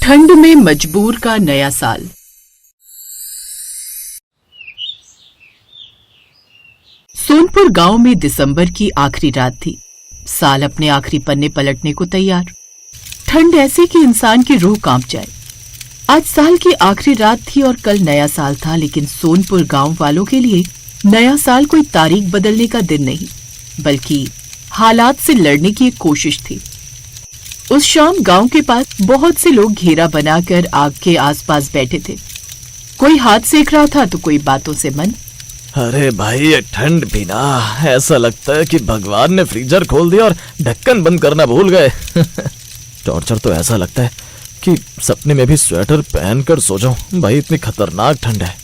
ठंड में मजबूर का नया साल। सोनपुर गांव में दिसंबर की आखिरी रात थी। साल अपने आखिरी पन्ने पलटने को तैयार। ठंड ऐसी कि इंसान की रूह कांप जाए। आज साल की आखिरी रात थी और कल नया साल था, लेकिन सोनपुर गांव वालों के लिए नया साल कोई तारीख बदलने का दिन नहीं, बल्कि हालात से लड़ने की एक कोशिश थी। उस शाम गांव के पास बहुत से लोग घेरा बनाकर आग के आसपास बैठे थे। कोई हाथ सेक रहा था तो कोई बातों से मन। अरे भाई, ये ठंड भी ना, ऐसा लगता है कि भगवान ने फ्रीजर खोल दिया और ढक्कन बंद करना भूल गए। टॉर्चर तो ऐसा लगता है कि सपने में भी स्वेटर पहनकर सो जाऊं। भाई, इतनी खतरनाक ठंड है।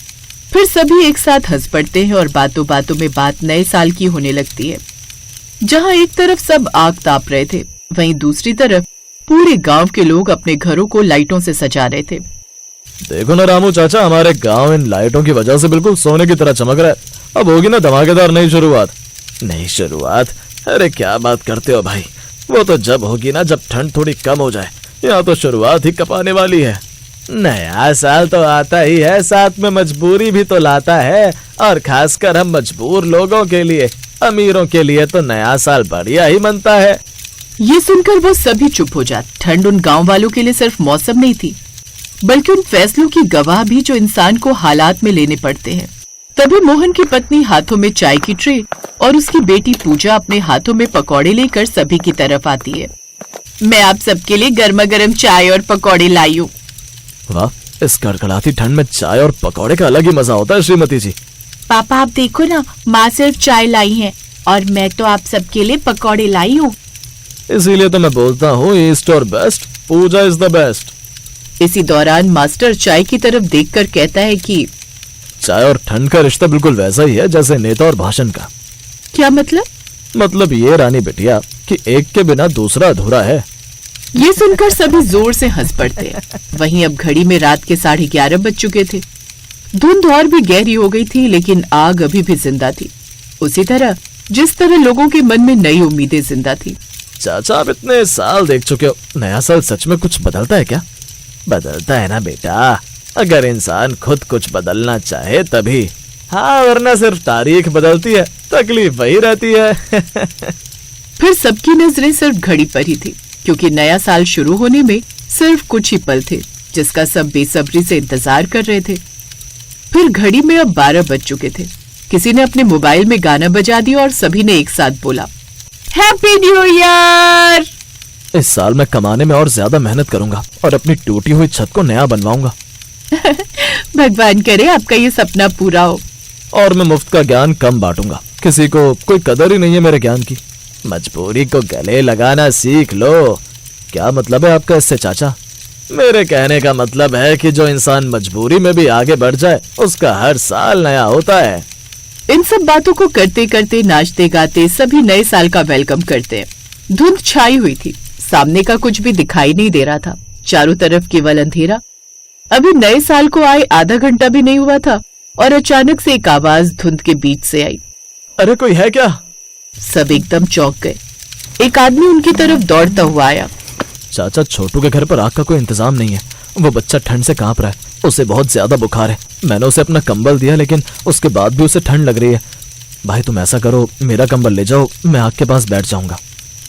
फिर सभी एक साथ हंस पड़ते हैं और बातों बातों में बात नए साल की होने लगती है। जहां एक तरफ सब आग ताप रहे थे, वहीं दूसरी तरफ पूरे गांव के लोग अपने घरों को लाइटों से सजा रहे थे। देखो ना रामू चाचा, हमारे गांव इन लाइटों की वजह से बिल्कुल सोने की तरह चमक रहा है। अब होगी ना धमाकेदार नई शुरुआत। नई शुरुआत? अरे क्या बात करते हो भाई, वो तो जब होगी ना जब ठंड थोड़ी कम हो जाए। यहाँ तो शुरुआत ही कपाने वाली है। नया साल तो आता ही है, साथ में मजबूरी भी तो लाता है, और खासकर हम मजबूर लोगों के लिए, अमीरों के लिए तो नया साल बढ़िया ही मनता है। ये सुनकर वो सभी चुप हो जाते। ठंड उन गांव वालों के लिए सिर्फ मौसम नहीं थी, बल्कि उन फैसलों की गवाह भी जो इंसान को हालात में लेने पड़ते हैं। तभी मोहन की पत्नी हाथों में चाय की ट्रे और उसकी बेटी पूजा अपने हाथों में पकौड़े लेकर सभी की तरफ आती है। मैं आप सबके लिए गर्मा गर्म चाय और पकौड़े लाई हूँ। वाह, इस कड़कड़ाती ठंड में चाय और पकौड़े का अलग ही मजा होता है श्रीमती जी। पापा, आप देखो ना, माँ सिर्फ चाय लाई है और मैं तो आप सबके लिए पकौड़े लाई हूँ। इसीलिए तो मैं बोलता हूँ, ईस्ट और best, Pooja is the best. इसी दौरान मास्टर चाय की तरफ देखकर कहता है कि चाय और ठंड का रिश्ता बिल्कुल वैसा ही है जैसे नेता और भाषण का। क्या मतलब? मतलब ये रानी बिटिया कि एक के बिना दूसरा अधूरा है। ये सुनकर सभी जोर से हंस पड़ते हैं। वहीं अब घड़ी में रात के 11:30 बज चुके थे। धुंध और भी गहरी हो गई थी, लेकिन आग अभी भी जिंदा थी, उसी तरह जिस तरह लोगों के मन में नई उम्मीदें जिंदा थी। चाचा, आप इतने साल देख चुके हो, नया साल सच में कुछ बदलता है क्या? बदलता है ना बेटा, अगर इंसान खुद कुछ बदलना चाहे तभी। हाँ, वरना सिर्फ तारीख बदलती है, तकलीफ वही रहती है। फिर सबकी नजरें सिर्फ घड़ी पर ही थी, क्योंकि नया साल शुरू होने में सिर्फ कुछ ही पल थे, जिसका सब बेसब्री से इंतजार कर रहे थे। फिर घड़ी में अब 12 बज चुके थे। किसी ने अपने मोबाइल में गाना बजा दिया और सभी ने एक साथ बोला, हैप्पी न्यू ईयर। इस साल मैं कमाने में और ज्यादा मेहनत करूंगा और अपनी टूटी हुई छत को नया बनवाऊंगा। भगवान करे आपका ये सपना पूरा हो। और मैं मुफ्त का ज्ञान कम बांटूंगा, किसी को कोई कदर ही नहीं है मेरे ज्ञान की। मजबूरी को गले लगाना सीख लो। क्या मतलब है आपका इससे चाचा? मेरे कहने का मतलब है कि जो इंसान मजबूरी में भी आगे बढ़ जाए, उसका हर साल नया होता है। इन सब बातों को करते करते, नाचते गाते सभी नए साल का वेलकम करते हैं। धुंध छाई हुई थी, सामने का कुछ भी दिखाई नहीं दे रहा था, चारों तरफ केवल अंधेरा। अभी नए साल को आए आधा घंटा भी नहीं हुआ था और अचानक से एक आवाज धुंध के बीच से आई। अरे कोई है क्या? सब एकदम चौंक गए। एक आदमी उनकी तरफ दौड़ता हुआ आया। चाचा, छोटू के घर पर आग का कोई इंतजाम नहीं है। वो बच्चा ठंड से कांप रहा है, उसे बहुत ज्यादा बुखार है। मैंने उसे अपना कंबल दिया, लेकिन उसके बाद भी उसे ठंड लग रही है। भाई, तुम ऐसा करो, मेरा कंबल ले जाओ, मैं आग के पास बैठ जाऊंगा।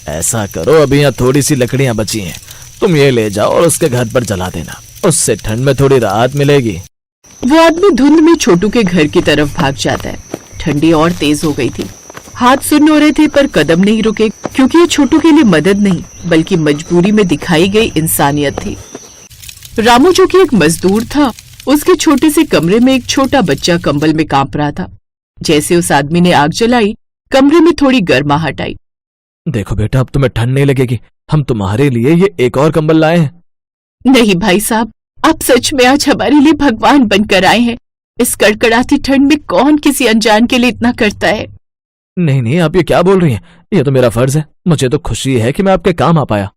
ऐसा करो, अभी यहाँ थोड़ी सी लकड़ियां बची हैं, तुम ये ले जाओ और उसके घर पर जला देना, उससे ठंड में थोड़ी राहत मिलेगी। वो आदमी धुंध में छोटू के घर की तरफ भाग जाता है। ठंडी और तेज हो गई थी, हाथ सुन्न हो रहे थे, पर कदम नहीं रुके, क्योंकि ये छोटू के लिए मदद नहीं बल्कि मजबूरी में दिखाई गई इंसानियत थी। रामू, जो कि एक मजदूर था, उसके छोटे से कमरे में एक छोटा बच्चा कंबल में कांप रहा था। जैसे उस आदमी ने आग जलाई, कमरे में थोड़ी गर्माहट आई। देखो बेटा, अब तुम्हें ठंड नहीं लगेगी, हम तुम्हारे लिए ये एक और कंबल लाए हैं। नहीं भाई साहब, आप सच में आज हमारे लिए भगवान बनकर आए हैं। इस कड़कड़ाती ठंड में कौन किसी अनजान के लिए इतना करता है? नहीं नहीं, आप ये क्या बोल रही हैं? ये तो मेरा फर्ज है। मुझे तो खुशी है कि मैं आपके काम आ पाया।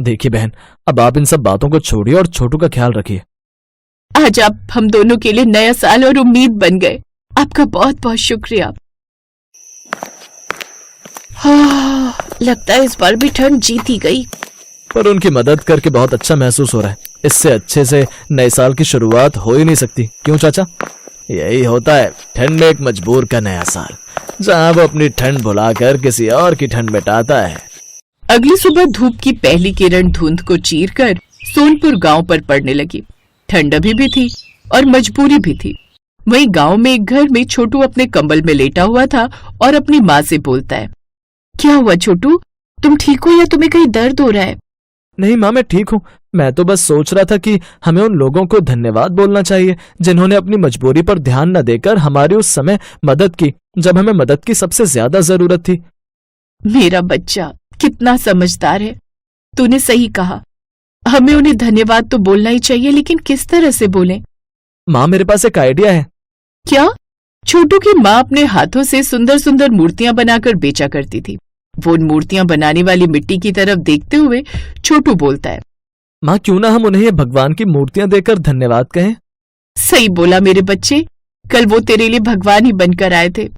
देखिए बहन, अब आप इन सब बातों को छोड़िए और छोटू का ख्याल रखिए। आज आप हम दोनों के लिए नया साल और उम्मीद बन गए। आपका बहुत बहुत शुक्रिया। लगता है इस बार भी ठंड जीत ही गई। पर उनकी मदद करके बहुत अच्छा महसूस हो रहा है। इससे अच्छे से नए साल की शुरुआत हो ही नहीं सकती, क्यों चाचा? यही होता है ठंड में एक मजबूर का नया साल, जहां वो अपनी ठंड भुलाकर किसी और की ठंड मिटाता है। अगली सुबह धूप की पहली किरण धुंध को चीरकर सोनपुर गांव पर पड़ने लगी। ठंड अभी भी थी और मजबूरी भी थी। वहीं गांव में एक घर में छोटू अपने कंबल में लेटा हुआ था और अपनी माँ से बोलता है, क्या हुआ छोटू, तुम ठीक हो या तुम्हें कहीं दर्द हो रहा है? नहीं माँ, मैं ठीक हूँ। मैं तो बस सोच रहा था कि हमें उन लोगों को धन्यवाद बोलना चाहिए जिन्होंने अपनी मजबूरी पर ध्यान न देकर हमारी उस समय मदद की, जब हमें मदद की सबसे ज्यादा जरूरत थी। मेरा बच्चा कितना समझदार है, तूने सही कहा। हमें उन्हें धन्यवाद तो बोलना ही चाहिए, लेकिन किस तरह से बोलें? माँ, मेरे पास एक आइडिया है। क्या? छोटू की माँ अपने हाथों से सुंदर सुंदर मूर्तियां बनाकर बेचा करती थी। वो उन मूर्तियां बनाने वाली मिट्टी की तरफ देखते हुए छोटू बोलता है, माँ, क्यों ना हम उन्हें ये भगवान की मूर्तियां देकर धन्यवाद कहें? सही बोला मेरे बच्चे, कल वो तेरे लिए भगवान ही बनकर आए थे।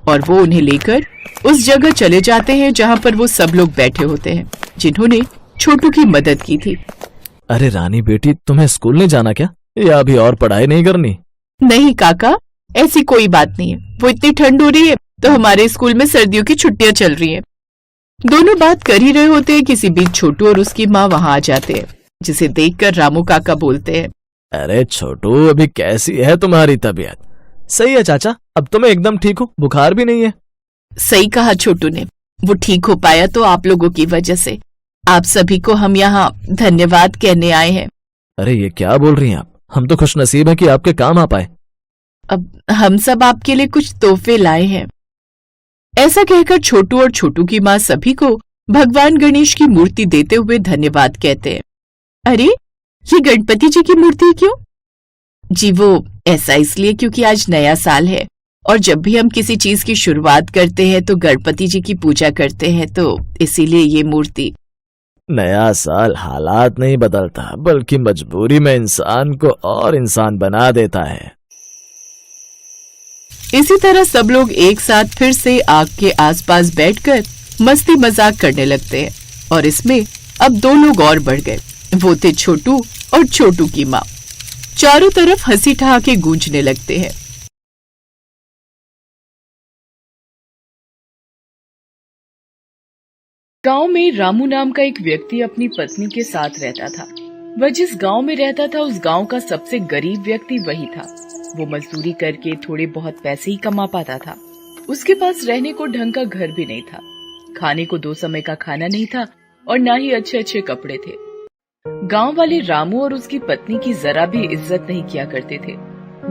और वो उन्हें लेकर उस जगह चले जाते हैं जहाँ पर वो सब लोग बैठे होते हैं जिन्होंने छोटू की मदद की थी। अरे रानी बेटी, तुम्हें स्कूल नहीं जाना क्या, या अभी और पढ़ाई नहीं करनी? नहीं काका, ऐसी कोई बात नहीं है। वो इतनी ठंड हो रही है तो हमारे स्कूल में सर्दियों की छुट्टियां चल रही हैं। दोनों बात कर ही रहे होते हैं, किसी बीच छोटू और उसकी माँ वहां आ जाते हैं, जिसे देखकर रामू काका बोलते हैं, अरे छोटू, अभी कैसी है तुम्हारी तबीयत? सही है चाचा, अब तो मैं एकदम ठीक हूँ, बुखार भी नहीं है। सही कहा छोटू ने, वो ठीक हो पाया तो आप लोगों की वजह से। आप सभी को हम यहाँ धन्यवाद कहने आए हैं। अरे ये क्या बोल रही हैं आप? हम तो खुशनसीब हैं कि आपके काम आ पाए। अब हम सब आपके लिए कुछ तोहफे लाए हैं। ऐसा कहकर छोटू और छोटू की माँ सभी को भगवान गणेश की मूर्ति देते हुए धन्यवाद कहते हैं। अरे ये गणपति जी की मूर्ति क्यों? जी वो ऐसा इसलिए क्योंकि आज नया साल है और जब भी हम किसी चीज की शुरुआत करते हैं तो गणपति जी की पूजा करते हैं, तो इसीलिए ये मूर्ति। नया साल हालात नहीं बदलता, बल्कि मजबूरी में इंसान को और इंसान बना देता है। इसी तरह सब लोग एक साथ फिर से आग के आसपास बैठकर मस्ती मजाक करने लगते हैं और इसमें अब दो लोग और बढ़ गए। वो थे छोटू और छोटू की माँ। चारों तरफ हंसी ठहाके गूंजने लगते हैं। गांव में रामू नाम का एक व्यक्ति अपनी पत्नी के साथ रहता था। वह जिस गांव में रहता था उस गांव का सबसे गरीब व्यक्ति वही था। वो मजदूरी करके थोड़े बहुत पैसे ही कमा पाता था। उसके पास रहने को ढंग का घर भी नहीं था, खाने को 2 समय का खाना नहीं था और ना ही अच्छे अच्छे कपड़े थे। गांव वाले रामू और उसकी पत्नी की जरा भी इज्जत नहीं किया करते थे।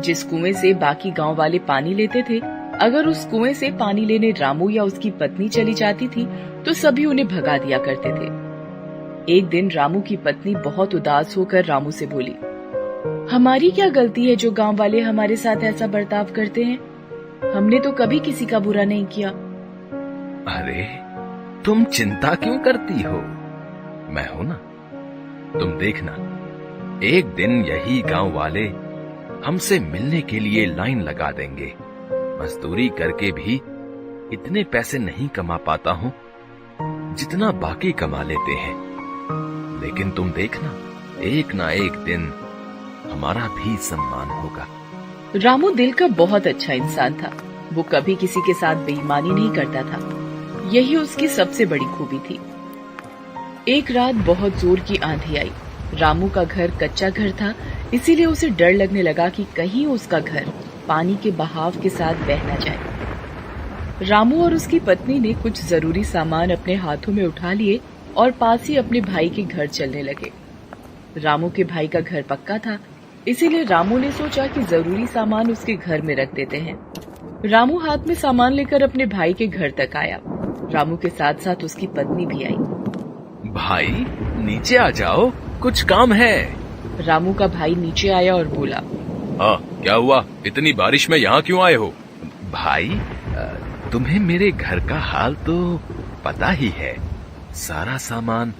जिस कुएं से बाकी गांव वाले पानी लेते थे, अगर उस कुएं से पानी लेने रामू या उसकी पत्नी चली जाती थी तो सभी उन्हें भगा दिया करते थे। एक दिन रामू की पत्नी बहुत उदास होकर रामू से बोली, हमारी क्या गलती है जो गांव वाले हमारे साथ ऐसा बर्ताव करते हैं? हमने तो कभी किसी का बुरा नहीं किया। अरे तुम चिंता क्यों करती हो? मैं हूं ना। तुम देखना, एक दिन यही गांव वाले हमसे मिलने के लिए लाइन लगा देंगे। मजदूरी करके भी इतने पैसे नहीं कमा पाता हूं जितना बाकी कमा लेते हैं, लेकिन तुम देखना, एक ना एक दिन हमारा भी सम्मान होगा। रामू दिल का बहुत अच्छा इंसान था। वो कभी किसी के साथ बेईमानी नहीं करता था। यही उसकी सबसे बड़ी खूबी थी। एक रात बहुत जोर की आंधी आई। रामू का घर कच्चा घर था, इसीलिए उसे डर लगने लगा कि कहीं उसका घर पानी के बहाव के साथ बह न जाए। रामू और उसकी पत्नी ने कुछ जरूरी सामान अपने हाथों में उठा लिए और पास ही अपने भाई के घर चलने लगे। रामू के भाई का घर पक्का था, इसीलिए रामू ने सोचा कि जरूरी सामान उसके घर में रख देते हैं। रामू हाथ में सामान लेकर अपने भाई के घर तक आया। रामू के साथ साथ उसकी पत्नी भी आई। भाई नीचे आ जाओ, कुछ काम है। रामू का भाई नीचे आया और बोला, हाँ क्या हुआ? इतनी बारिश में यहाँ क्यों आए हो? भाई तुम्हें मेरे घर का हाल तो पता ही है। सारा सामान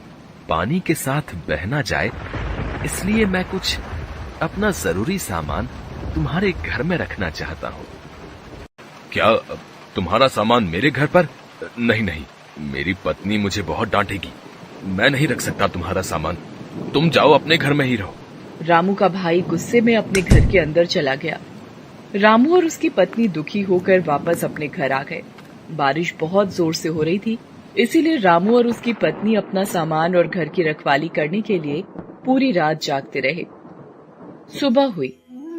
पानी के साथ बह ना जाए, इसलिए मैं कुछ अपना जरूरी सामान तुम्हारे घर में रखना चाहता हूँ। क्या तुम्हारा सामान मेरे घर पर? नहीं नहीं, मेरी पत्नी मुझे बहुत डांटेगी। मैं नहीं रख सकता तुम्हारा सामान। तुम जाओ, अपने घर में ही रहो। रामू का भाई गुस्से में अपने घर के अंदर चला गया। रामू और उसकी पत्नी दुखी होकर वापस अपने घर आ गए। बारिश बहुत जोर से हो रही थी, इसीलिए रामू और उसकी पत्नी अपना सामान और घर की रखवाली करने के लिए पूरी रात जागते रहे। सुबह हुई,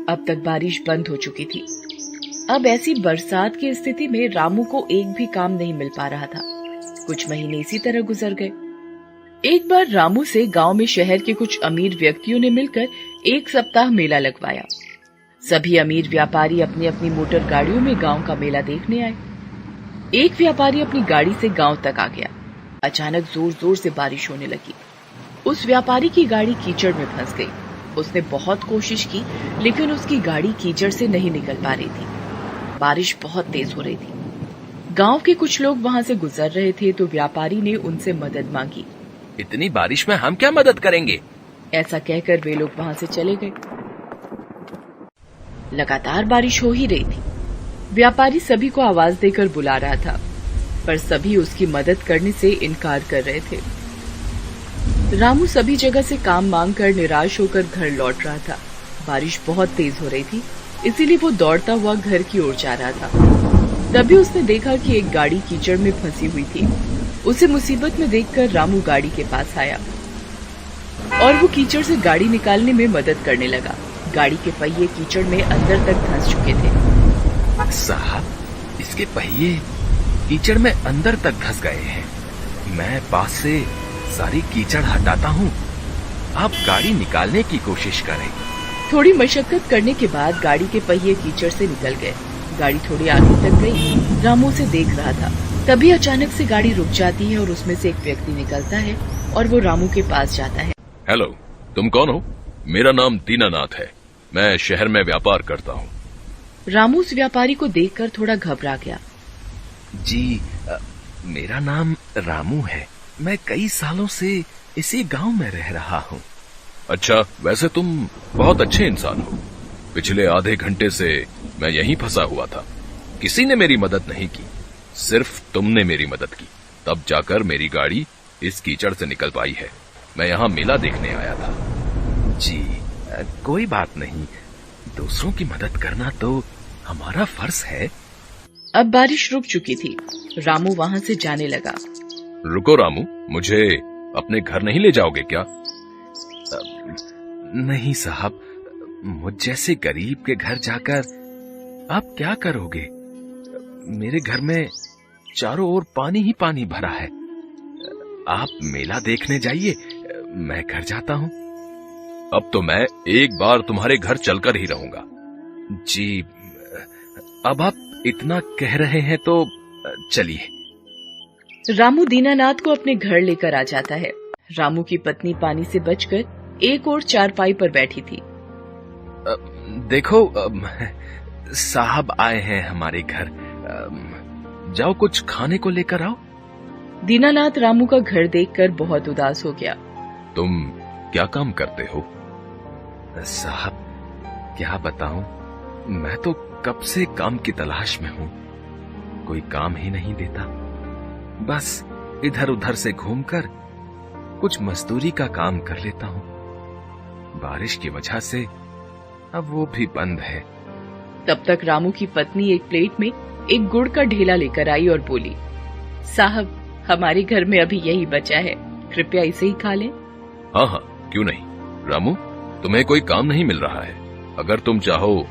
अब तक बारिश बंद हो चुकी थी। अब ऐसी बरसात की स्थिति में रामू को एक भी काम नहीं मिल पा रहा था। कुछ महीने इसी तरह गुजर गए। एक बार रामू से गांव में शहर के कुछ अमीर व्यक्तियों ने मिलकर एक सप्ताह मेला लगवाया। सभी अमीर व्यापारी अपनी अपनी मोटर गाड़ियों में गांव का मेला देखने आए। एक व्यापारी अपनी गाड़ी से गांव तक आ गया। अचानक जोर जोर से बारिश होने लगी। उस व्यापारी की गाड़ी कीचड़ में फंस गई। उसने बहुत कोशिश की, लेकिन उसकी गाड़ी कीचड़ से नहीं निकल पा रही थी। बारिश बहुत तेज हो रही थी। गांव के कुछ लोग वहां से गुजर रहे थे तो व्यापारी ने उनसे मदद मांगी। इतनी बारिश में हम क्या मदद करेंगे? ऐसा कहकर वे लोग वहां से चले गए। लगातार बारिश हो ही रही थी। व्यापारी सभी को आवाज देकर बुला रहा था, पर सभी उसकी मदद करने से इनकार कर रहे थे। रामू सभी जगह से काम मांग कर निराश होकर घर लौट रहा था। बारिश बहुत तेज हो रही थी, इसीलिए वो दौड़ता हुआ घर की ओर जा रहा था। तभी उसने देखा कि एक गाड़ी कीचड़ में फंसी हुई थी। उसे मुसीबत में देखकर रामू गाड़ी के पास आया और वो कीचड़ से गाड़ी निकालने में मदद करने लगा। गाड़ी के पहिए कीचड़ में अंदर तक धंस चुके थे। साहब, इसके पहिए कीचड़ में अंदर तक धंस गए हैं। मैं पास से सारी कीचड़ हटाता हूँ, आप गाड़ी निकालने की कोशिश करें। थोड़ी मशक्कत करने के बाद गाड़ी के पहिए कीचड़ से निकल गए। गाड़ी थोड़ी आगे तक गई। रामू उसे देख रहा था। तभी अचानक से गाड़ी रुक जाती है और उसमें से एक व्यक्ति निकलता है और वो रामू के पास जाता है। हेलो, तुम कौन हो? मेरा नाम दीनानाथ है, मैं शहर में व्यापार करता हूँ। रामू उस व्यापारी को देखकर थोड़ा घबरा गया। जी, मेरा नाम रामू है, मैं कई सालों से इसी गांव में रह रहा हूँ। अच्छा, वैसे तुम बहुत अच्छे इंसान हो। पिछले आधे घंटे से मैं यहीं फंसा हुआ था। किसी ने मेरी मदद नहीं की, सिर्फ तुमने मेरी मदद की, तब जाकर मेरी गाड़ी इस कीचड़ से निकल पाई है। मैं यहाँ मेला देखने आया था। जी, कोई बात नहीं, दूसरों की मदद करना तो हमारा फर्ज है। अब बारिश रुक चुकी थी। रामू वहाँ से जाने लगा। रुको रामू, मुझे अपने घर नहीं ले जाओगे क्या? नहीं साहब, मुझ जैसे गरीब के घर जाकर आप क्या करोगे? मेरे घर में चारों ओर पानी ही पानी भरा है। आप मेला देखने जाइए, मैं घर जाता हूँ। अब तो मैं एक बार तुम्हारे घर चलकर ही रहूंगा। जी, अब आप इतना कह रहे हैं तो चलिए। रामू दीनानाथ को अपने घर लेकर आ जाता है। रामू की पत्नी पानी से बचकर एक और चारपाई पर बैठी थी। देखो, साहब आए हैं हमारे घर, जाओ कुछ खाने को लेकर आओ। दीनानाथ रामू का घर देखकर बहुत उदास हो गया। तुम क्या काम करते हो? साहब, क्या बताऊं, मैं तो कब से काम की तलाश में हूँ, कोई काम ही नहीं देता। बस इधर उधर से घूमकर कुछ मजदूरी का काम कर लेता हूँ। बारिश की वजह से अब वो भी बंद है। तब तक रामू की पत्नी एक प्लेट में एक गुड़ का ढेला लेकर आई और बोली, साहब, हमारे घर में अभी यही बचा है, कृपया इसे ही खा लें। हाँ हाँ, क्यों नहीं। रामू, तुम्हें कोई काम नहीं मिल रहा है, अगर तुम चाहो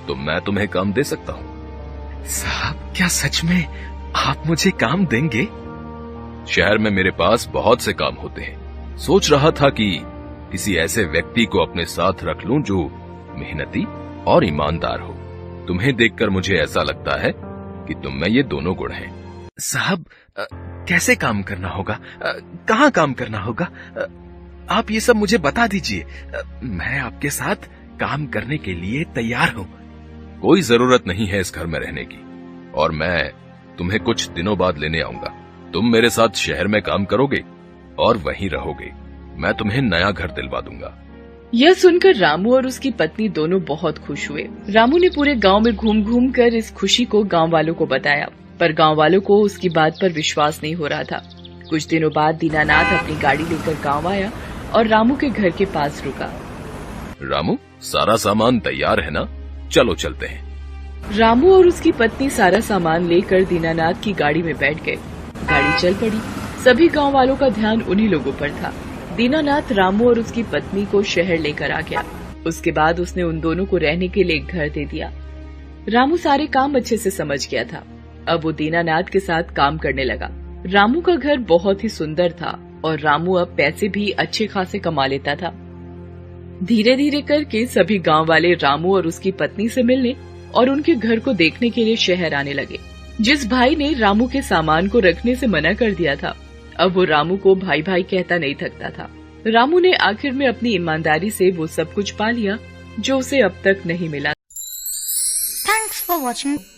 तो मैं तुम्हें काम दे सकता हूँ। साहब, क्या सच में आप मुझे काम देंगे? शहर में मेरे पास बहुत से काम होते हैं, सोच रहा था कि किसी ऐसे व्यक्ति को अपने साथ रख लूं जो मेहनती और ईमानदार हो। तुम्हें देखकर मुझे ऐसा लगता है कि तुम में ये दोनों गुण हैं। साहब, कैसे काम करना होगा, कहाँ काम करना होगा, आप ये सब मुझे बता दीजिए, मैं आपके साथ काम करने के लिए तैयार हूँ। कोई जरूरत नहीं है इस घर में रहने की, और मैं तुम्हें कुछ दिनों बाद लेने आऊंगा। तुम मेरे साथ शहर में काम करोगे और वहीं रहोगे। मैं तुम्हें नया घर दिलवा दूंगा। यह सुनकर रामू और उसकी पत्नी दोनों बहुत खुश हुए। रामू ने पूरे गांव में घूम घूम कर इस खुशी को गांव वालों को बताया, पर गांव वालों को उसकी बात पर विश्वास नहीं हो रहा था। कुछ दिनों बाद दीनानाथ अपनी गाड़ी लेकर गांव आया और रामू के घर के पास रुका। रामू, सारा सामान तैयार है ना? चलो चलते हैं। रामू और उसकी पत्नी सारा सामान लेकर दीनानाथ की गाड़ी में बैठ गए। गाड़ी चल पड़ी। सभी गांव वालों का ध्यान उन्हीं लोगों पर था। दीनानाथ रामू और उसकी पत्नी को शहर लेकर आ गया। उसके बाद उसने उन दोनों को रहने के लिए एक घर दे दिया। रामू सारे काम अच्छे से समझ गया था। अब वो दीनानाथ के साथ काम करने लगा। रामू का घर बहुत ही सुंदर था और रामू अब पैसे भी अच्छे खासे कमा लेता था। धीरे धीरे करके सभी गांव वाले रामू और उसकी पत्नी से मिलने और उनके घर को देखने के लिए शहर आने लगे। जिस भाई ने रामू के सामान को रखने से मना कर दिया था, अब वो रामू को भाई भाई कहता नहीं थकता था। रामू ने आखिर में अपनी ईमानदारी से वो सब कुछ पा लिया जो उसे अब तक नहीं मिला। Thanks for watching.